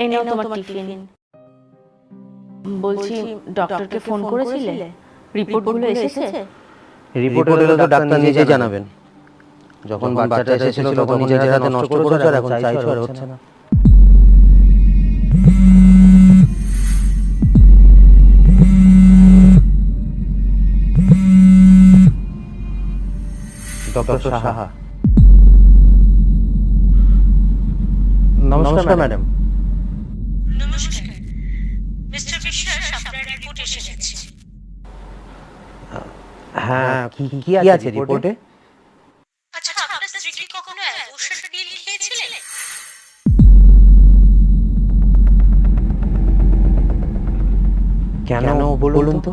এই নাও তোমার টিফিন। বলছি, ডক্টরকে ফোন করেছিলে? রিপোর্টগুলো এসেছে? রিপোর্ট এলে তো ডাক্তার নিজে জানাবেন। যখন বাচ্চাটা এসেছিল তখন নিজের হাতে নষ্ট করেছে, আর এখন চাইছো আর হচ্ছে না। ডক্টর সাহা। নমস্কার ম্যাডাম। নমস্কার মিস্টার বিশ্বাস, আপনার রিপোর্ট এসে গেছে। হ্যাঁ, কি আছে রিপোর্টে? আচ্ছা, আপনার স্ত্রী কি কখনো অ্যাবর্শন পিল খেয়েছিলেন? কেন বলুন তো?